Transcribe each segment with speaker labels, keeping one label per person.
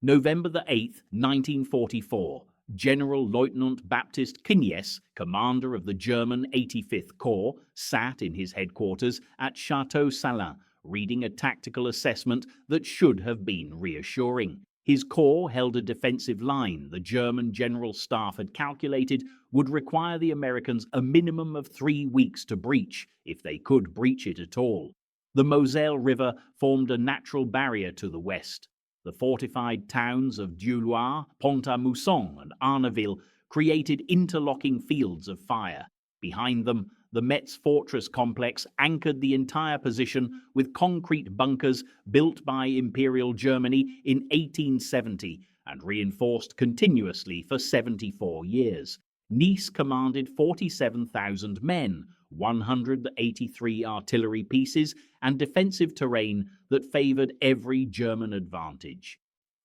Speaker 1: November the 8th, 1944, General Lieutenant Baptist Knies, commander of the German 85th Corps, sat in his headquarters at Chateau Salins, reading a tactical assessment that should have been reassuring. His corps held a defensive line the German General Staff had calculated would require the Americans a minimum of 3 weeks to breach, if they could breach it at all. The Seille River formed a natural barrier to the west. The fortified towns of Dieulouard, Pont-à-Mousson, and Arneville created interlocking fields of fire. Behind them, the Metz fortress complex anchored the entire position with concrete bunkers built by Imperial Germany in 1870 and reinforced continuously for 74 years. Nice commanded 47,000 men, 183 artillery pieces, and defensive terrain that favored every German advantage.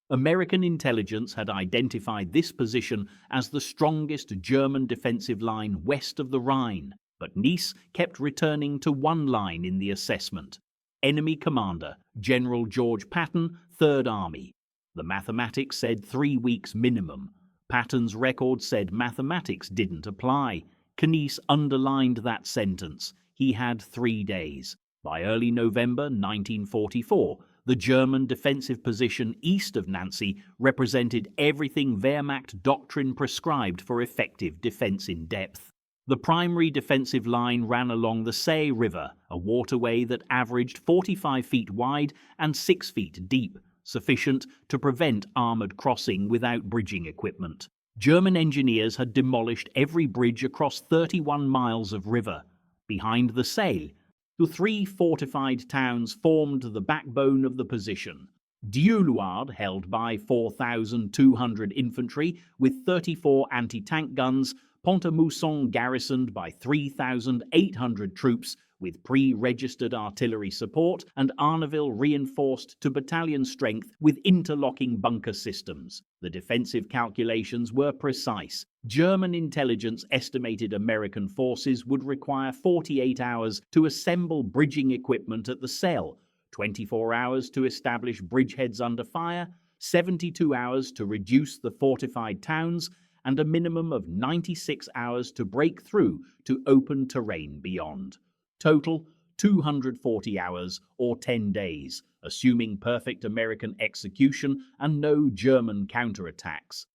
Speaker 1: American intelligence had identified this position as the strongest German defensive line west of the Rhine, but Nice kept returning to one line in the assessment. Enemy commander, General George Patton, 3rd Army. The mathematics said 3 weeks minimum. Patton's record said mathematics didn't apply. Knies underlined that sentence. He had 3 days. By early November 1944, the German defensive position east of Nancy represented everything Wehrmacht doctrine prescribed for effective defense in depth. The primary defensive line ran along the Seille River, a waterway that averaged 45 feet wide and 6 feet deep, sufficient to prevent armored crossing without bridging equipment. German engineers had demolished every bridge across 31 miles of river. Behind the Seille, the 3 fortified towns formed the backbone of the position. Dieulouard, held by 4,200 infantry with 34 anti-tank guns, Pont-à-Mousson garrisoned by 3,800 troops with pre-registered artillery support, and Arneville reinforced to battalion strength with interlocking bunker systems. The defensive calculations were precise. German intelligence estimated American forces would require 48 hours to assemble bridging equipment at the Seille, 24 hours to establish bridgeheads under fire, 72 hours to reduce the fortified towns, and a minimum of 96 hours to break through to open terrain beyond. Total, 240 hours or 10 days, assuming perfect American execution and no German counterattacks.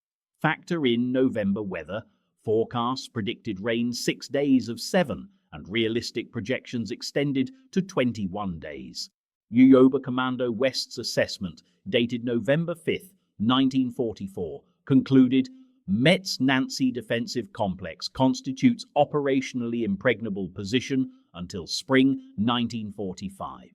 Speaker 1: Factor in November weather. Forecasts predicted rain 6 days of 7, and realistic projections extended to 21 days. Oberkommando West's assessment, dated November 5, 1944, concluded Metz-Nancy defensive complex constitutes operationally impregnable position until spring 1945.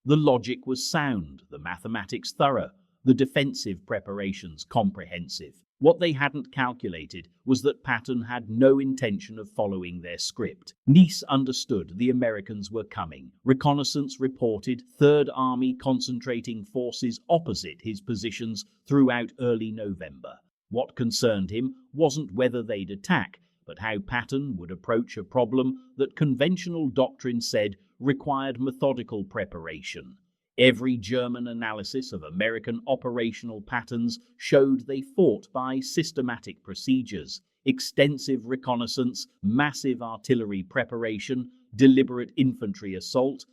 Speaker 1: The logic was sound, the mathematics thorough, the defensive preparations comprehensive. What they hadn't calculated was that Patton had no intention of following their script. Nice understood the Americans were coming. Reconnaissance reported 3rd Army concentrating forces opposite his positions throughout early November. What concerned him wasn't whether they'd attack, but how Patton would approach a problem that conventional doctrine said required methodical preparation. Every German analysis of American operational patterns showed they fought by systematic procedures: extensive reconnaissance, massive artillery preparation, deliberate infantry assault,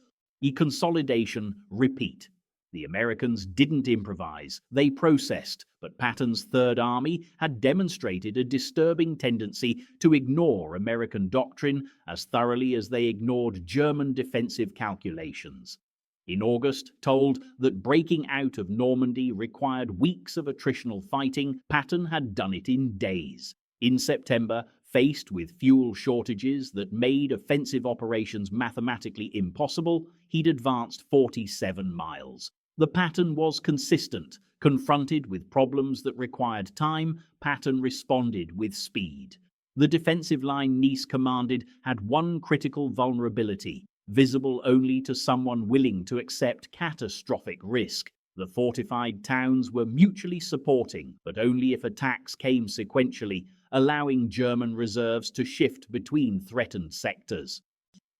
Speaker 1: consolidation, repeat. The Americans didn't improvise, they processed, but Patton's 3rd Army had demonstrated a disturbing tendency to ignore American doctrine as thoroughly as they ignored German defensive calculations. In August, told that breaking out of Normandy required weeks of attritional fighting, Patton had done it in days. In September, faced with fuel shortages that made offensive operations mathematically impossible, he'd advanced 47 miles. The pattern was consistent. Confronted with problems that required time, Patton responded with speed. The defensive line Nice commanded had one critical vulnerability, visible only to someone willing to accept catastrophic risk. The fortified towns were mutually supporting, but only if attacks came sequentially, allowing German reserves to shift between threatened sectors.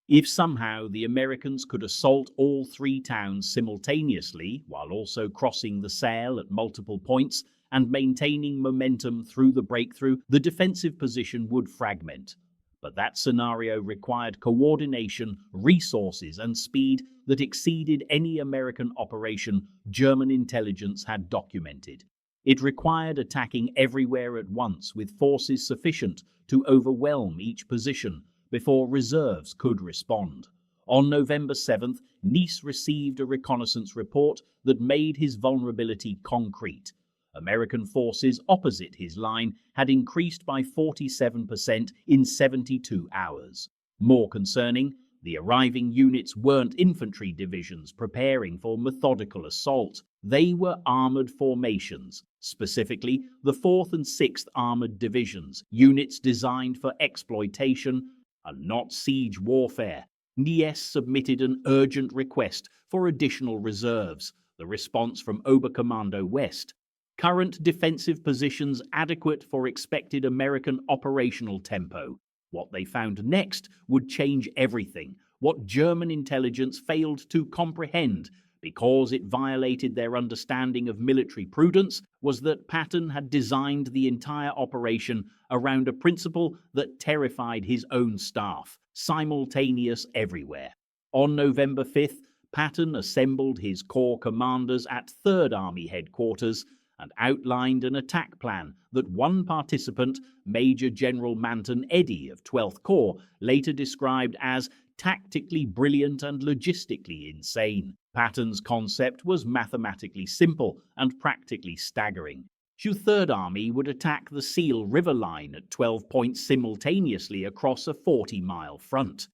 Speaker 1: If somehow the Americans could assault all three towns simultaneously, while also crossing the Seille at multiple points and maintaining momentum through the breakthrough, the defensive position would fragment. But that scenario required coordination, resources, and speed that exceeded any American operation German intelligence had documented. It required attacking everywhere at once with forces sufficient to overwhelm each position before reserves could respond. On November 7th, Nice received a reconnaissance report that made his vulnerability concrete. American forces opposite his line had increased by 47% in 72 hours. More concerning, the arriving units weren't infantry divisions preparing for methodical assault. They were armored formations, specifically the 4th and 6th Armored Divisions, units designed for exploitation and not siege warfare. Nice submitted an urgent request for additional reserves, the response from Oberkommando West. Current defensive positions adequate for expected American operational tempo. What they found next would change everything, what German intelligence failed to comprehend because it violated their understanding of military prudence was that Patton had designed the entire operation around a principle that terrified his own staff: simultaneous everywhere. On November 5th, Patton assembled his corps commanders at 3rd Army headquarters and outlined an attack plan that one participant, Major General Manton Eddy of 12th Corps, later described as tactically brilliant and logistically insane. Patton's concept was mathematically simple and practically staggering. The 3rd Army would attack the Seille River line at 12 points simultaneously across a 40-mile front.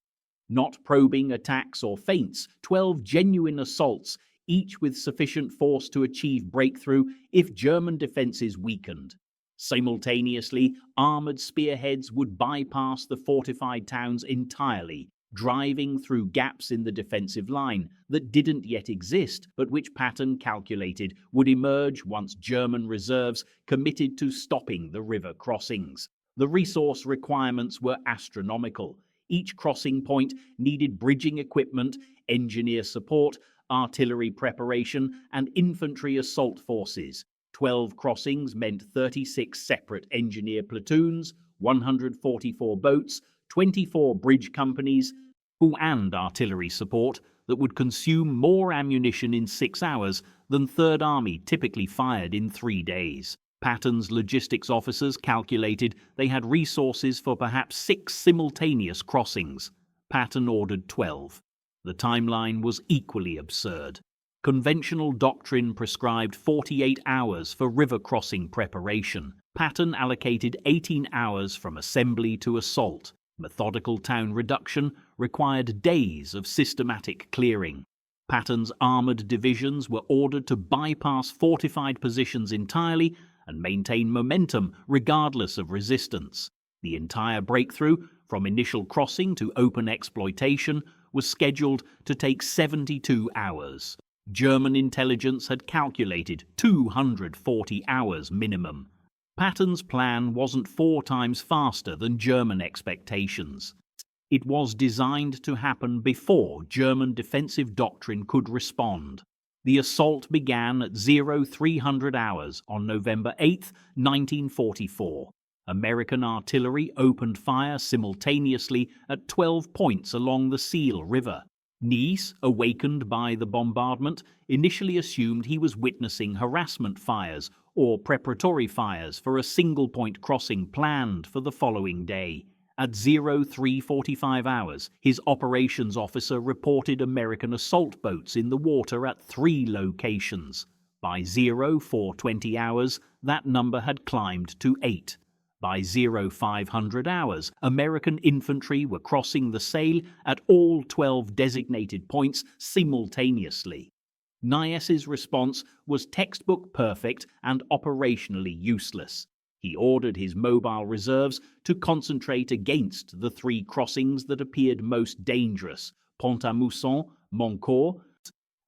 Speaker 1: Not probing attacks or feints, 12 genuine assaults, each with sufficient force to achieve breakthrough if German defenses weakened. Simultaneously, armored spearheads would bypass the fortified towns entirely, driving through gaps in the defensive line that didn't yet exist, but which Patton calculated would emerge once German reserves committed to stopping the river crossings. The resource requirements were astronomical. Each crossing point needed bridging equipment, engineer support, artillery preparation, and infantry assault forces. 12 crossings meant 36 separate engineer platoons, 144 boats, 24 bridge companies, and artillery support that would consume more ammunition in 6 hours than 3rd Army typically fired in 3 days. Patton's logistics officers calculated they had resources for perhaps 6 simultaneous crossings. Patton ordered 12. The timeline was equally absurd. Conventional doctrine prescribed 48 hours for river crossing preparation. Patton allocated 18 hours from assembly to assault. Methodical town reduction required days of systematic clearing. Patton's armored divisions were ordered to bypass fortified positions entirely and maintain momentum regardless of resistance. The entire breakthrough, from initial crossing to open exploitation, was scheduled to take 72 hours. German intelligence had calculated 240 hours minimum. Patton's plan wasn't 4 times faster than German expectations. It was designed to happen before German defensive doctrine could respond. The assault began at 0300 hours on November 8, 1944. American artillery opened fire simultaneously at 12 points along the Seille River. Nice, awakened by the bombardment, initially assumed he was witnessing harassment fires or preparatory fires for a single-point crossing planned for the following day. At 0345 hours, his operations officer reported American assault boats in the water at 3 locations. By 0420 hours, that number had climbed to 8. By 0500 hours, American infantry were crossing the Seille at all 12 designated points simultaneously. Nice's response was textbook perfect and operationally useless. He ordered his mobile reserves to concentrate against the 3 crossings that appeared most dangerous: Pont-à-Mousson, Moncourt,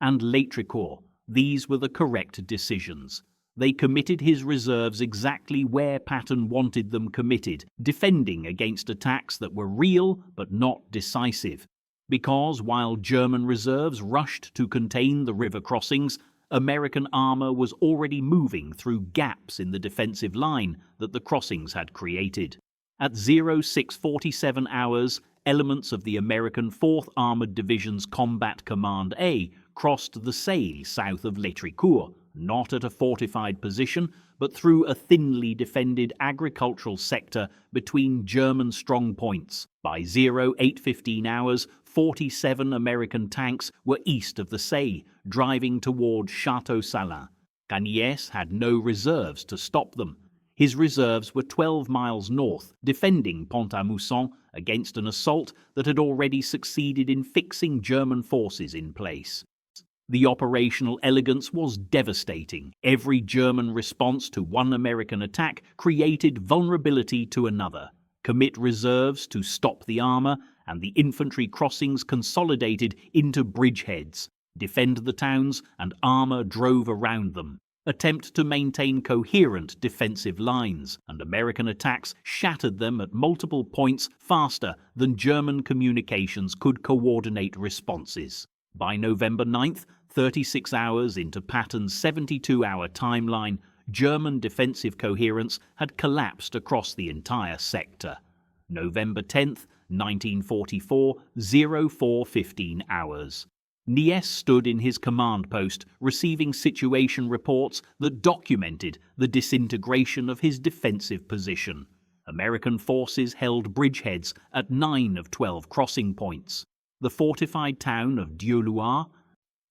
Speaker 1: and L'Étricourt. These were the correct decisions. They committed his reserves exactly where Patton wanted them committed, defending against attacks that were real but not decisive. because while German reserves rushed to contain the river crossings, American armor was already moving through gaps in the defensive line that the crossings had created. At 0647 hours, elements of the American 4th Armored Division's Combat Command A crossed the Seille south of L'étricourt, not at a fortified position, but through a thinly defended agricultural sector between German strong points. By 0815 hours, 47 American tanks were east of the Seille, driving toward Château Salins. Cagniès had no reserves to stop them. His reserves were 12 miles north, defending Pont-à-Mousson against an assault that had already succeeded in fixing German forces in place. The operational elegance was devastating. Every German response to one American attack created vulnerability to another. Commit reserves to stop the armor, and the infantry crossings consolidated into bridgeheads. Defend the towns, and armor drove around them. Attempt to maintain coherent defensive lines, and American attacks shattered them at multiple points faster than German communications could coordinate responses. By November 9th, 36 hours into Patton's 72-hour timeline, German defensive coherence had collapsed across the entire sector. November 10th, 1944, 0415 hours. Niès stood in his command post, receiving situation reports that documented the disintegration of his defensive position. American forces held bridgeheads at 9 of 12 crossing points. The fortified town of Dieulouard,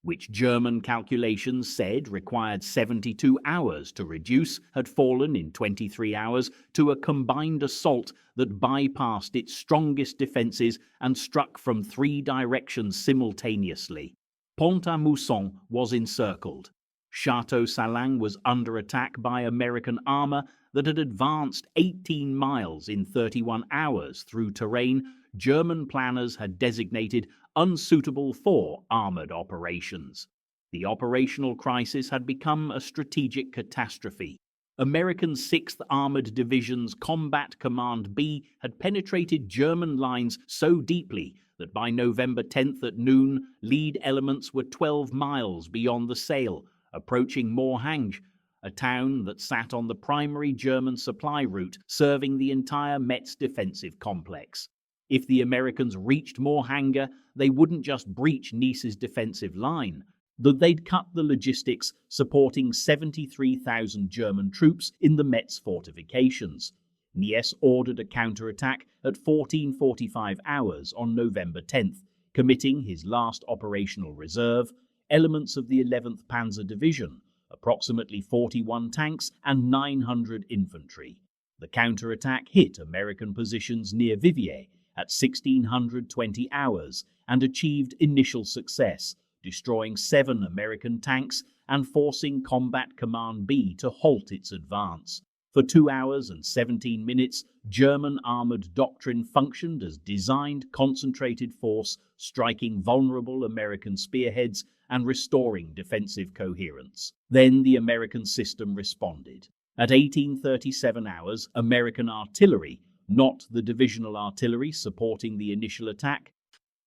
Speaker 1: which German calculations said required 72 hours to reduce, had fallen in 23 hours to a combined assault that bypassed its strongest defenses and struck from 3 directions simultaneously. Pont-à-Mousson was encircled. Château Salins was under attack by American armor that had advanced 18 miles in 31 hours through terrain German planners had designated unsuitable for armored operations. The operational crisis had become a strategic catastrophe. American 6th Armored Division's Combat Command B had penetrated German lines so deeply that by November 10th at noon, lead elements were 12 miles beyond the Seille, approaching Morhange, a town that sat on the primary German supply route serving the entire Metz defensive complex. If the Americans reached Morhange, they wouldn't just breach Nice's defensive line, that they'd cut the logistics supporting 73,000 German troops in the Metz fortifications. Niès ordered a counterattack at 14:45 hours on November 10th, committing his last operational reserve, elements of the 11th Panzer Division, approximately 41 tanks and 900 infantry. The counterattack hit American positions near Viviers at 1620 hours and achieved initial success, destroying 7 American tanks and forcing Combat Command B to halt its advance. For 2 hours and 17 minutes, German armored doctrine functioned as designed concentrated force, striking vulnerable American spearheads and restoring defensive coherence. Then the American system responded. At 1837 hours, American artillery, not the divisional artillery supporting the initial attack,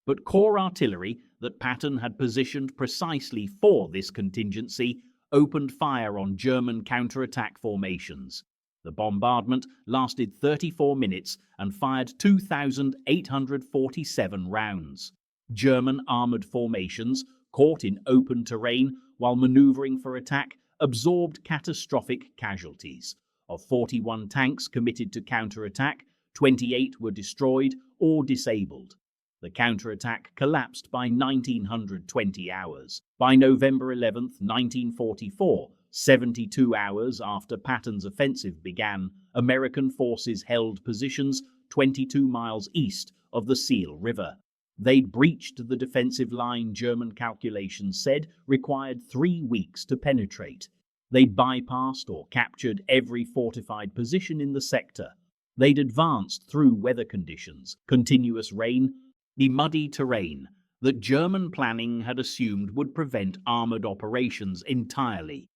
Speaker 1: but corps artillery that Patton had positioned precisely for this contingency, opened fire on German counterattack formations. The bombardment lasted 34 minutes and fired 2,847 rounds. German armored formations, caught in open terrain while maneuvering for attack, absorbed catastrophic casualties. Of 41 tanks committed to counterattack, 28 were destroyed or disabled. The counterattack collapsed by 1920 hours. By November 11, 1944, 72 hours after Patton's offensive began, American forces held positions 22 miles east of the Seille River. They'd breached the defensive line German calculations said required 3 weeks to penetrate. They'd bypassed or captured every fortified position in the sector. They'd advanced through weather conditions, continuous rain, the muddy terrain that German planning had assumed would prevent armored operations entirely.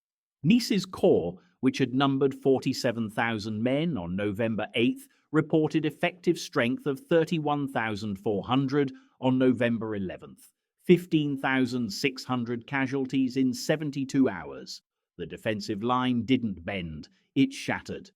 Speaker 1: Nice's corps, which had numbered 47,000 men on November 8th, reported effective strength of 31,400 on November 11th. 15,600 casualties in 72 hours. The defensive line didn't bend, it shattered.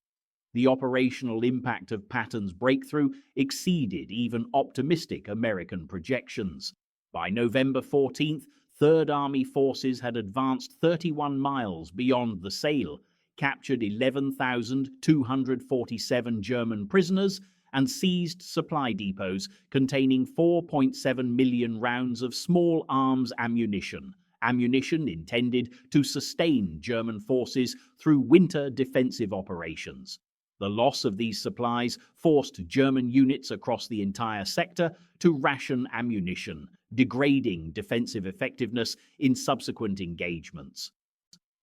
Speaker 1: The operational impact of Patton's breakthrough exceeded even optimistic American projections. By November 14th, Third Army forces had advanced 31 miles beyond the Seille, captured 11,247 German prisoners, and seized supply depots containing 4.7 million rounds of small arms ammunition intended to sustain German forces through winter defensive operations. The loss of these supplies forced German units across the entire sector to ration ammunition, degrading defensive effectiveness in subsequent engagements.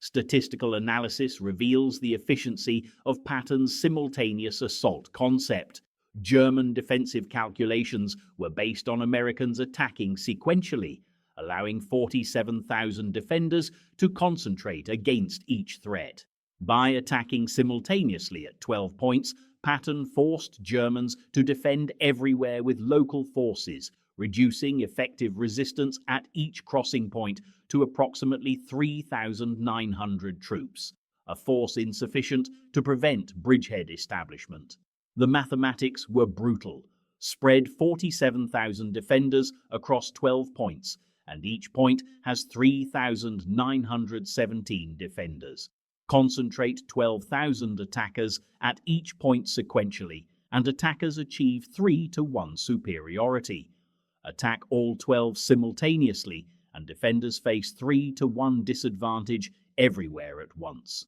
Speaker 1: Statistical analysis reveals the efficiency of Patton's simultaneous assault concept. German defensive calculations were based on Americans attacking sequentially, allowing 47,000 defenders to concentrate against each threat. By attacking simultaneously at 12 points, Patton forced Germans to defend everywhere with local forces, reducing effective resistance at each crossing point to approximately 3,900 troops, a force insufficient to prevent bridgehead establishment. The mathematics were brutal. Spread 47,000 defenders across 12 points, and each point has 3,917 defenders. Concentrate 12,000 attackers at each point sequentially, and attackers achieve 3-to-1 superiority. Attack all 12 simultaneously, and defenders face 3-to-1 disadvantage everywhere at once.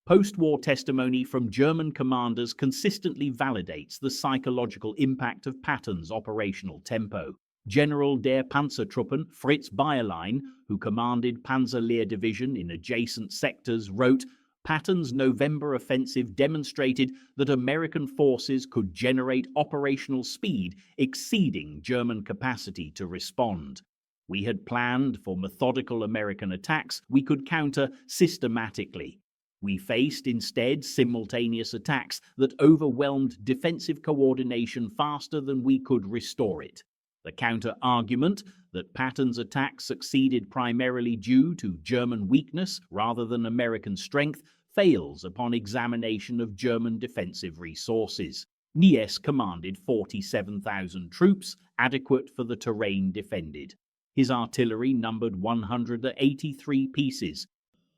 Speaker 1: Post-war testimony from German commanders consistently validates the psychological impact of Patton's operational tempo. General der Panzertruppen Fritz Bayerlein, who commanded Panzer Lehr Division in adjacent sectors, wrote, "Patton's November offensive demonstrated that American forces could generate operational speed exceeding German capacity to respond. We had planned for methodical American attacks we could counter systematically. We faced instead simultaneous attacks that overwhelmed defensive coordination faster than we could restore it. The counter-argument that Patton's attack succeeded primarily due to German weakness rather than American strength fails upon examination of German defensive resources. Nies commanded 47,000 troops, adequate for the terrain defended. His artillery numbered 183 pieces,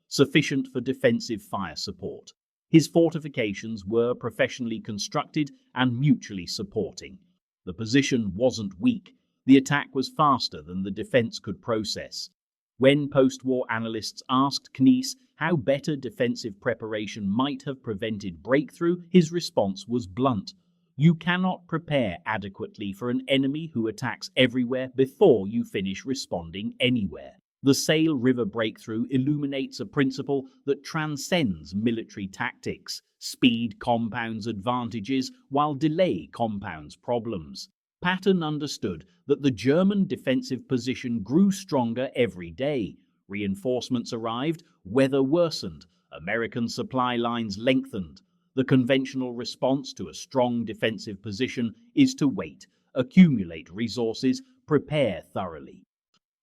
Speaker 1: sufficient for defensive fire support. His fortifications were professionally constructed and mutually supporting. The position wasn't weak. The attack was faster than the defense could process. When post-war analysts asked Knies how better defensive preparation might have prevented breakthrough, his response was blunt. You cannot prepare adequately for an enemy who attacks everywhere before you finish responding anywhere. The Seille River breakthrough illuminates a principle that transcends military tactics. Speed compounds advantages while delay compounds problems. Patton understood that the German defensive position grew stronger every day. Reinforcements arrived, weather worsened, American supply lines lengthened. The conventional response to a strong defensive position is to wait, accumulate resources, prepare thoroughly.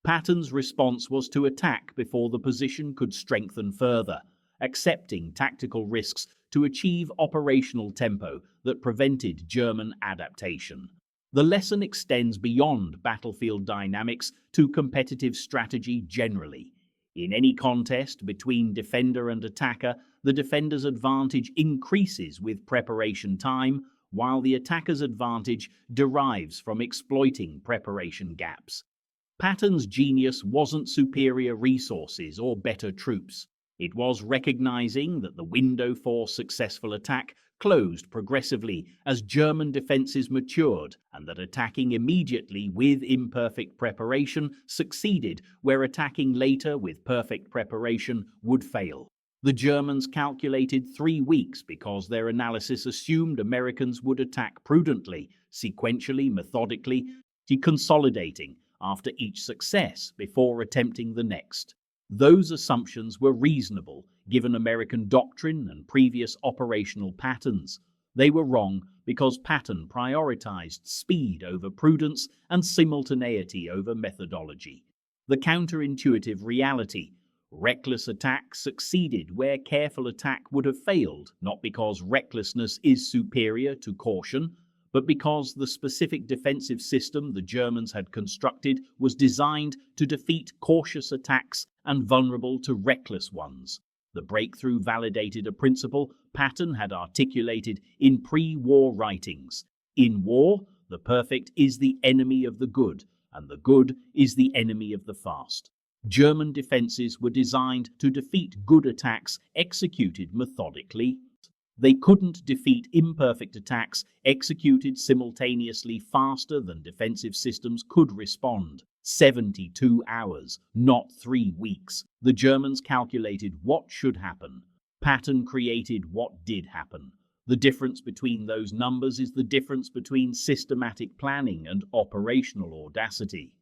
Speaker 1: Patton's response was to attack before the position could strengthen further, accepting tactical risks to achieve operational tempo that prevented German adaptation. The lesson extends beyond battlefield dynamics to competitive strategy generally. In any contest between defender and attacker, the defender's advantage increases with preparation time, while the attacker's advantage derives from exploiting preparation gaps. Patton's genius wasn't superior resources or better troops. It was recognizing that the window for successful attack closed progressively as German defenses matured, and that attacking immediately with imperfect preparation succeeded where attacking later with perfect preparation would fail. The Germans calculated 3 weeks because their analysis assumed Americans would attack prudently, sequentially, methodically, consolidating after each success before attempting the next. Those assumptions were reasonable given American doctrine and previous operational patterns. They were wrong because Patton prioritized speed over prudence and simultaneity over methodology. The counterintuitive reality: reckless attack succeeded where careful attack would have failed, not because recklessness is superior to caution, but because the specific defensive system the Germans had constructed was designed to defeat cautious attacks and vulnerable to reckless ones. The breakthrough validated a principle Patton had articulated in pre-war writings. In war, the perfect is the enemy of the good, and the good is the enemy of the fast. German defenses were designed to defeat good attacks executed methodically. They couldn't defeat imperfect attacks executed simultaneously faster than defensive systems could respond. 72 hours, not 3 weeks. The Germans calculated what should happen. Patton created what did happen. The difference between those numbers is the difference between systematic planning and operational audacity.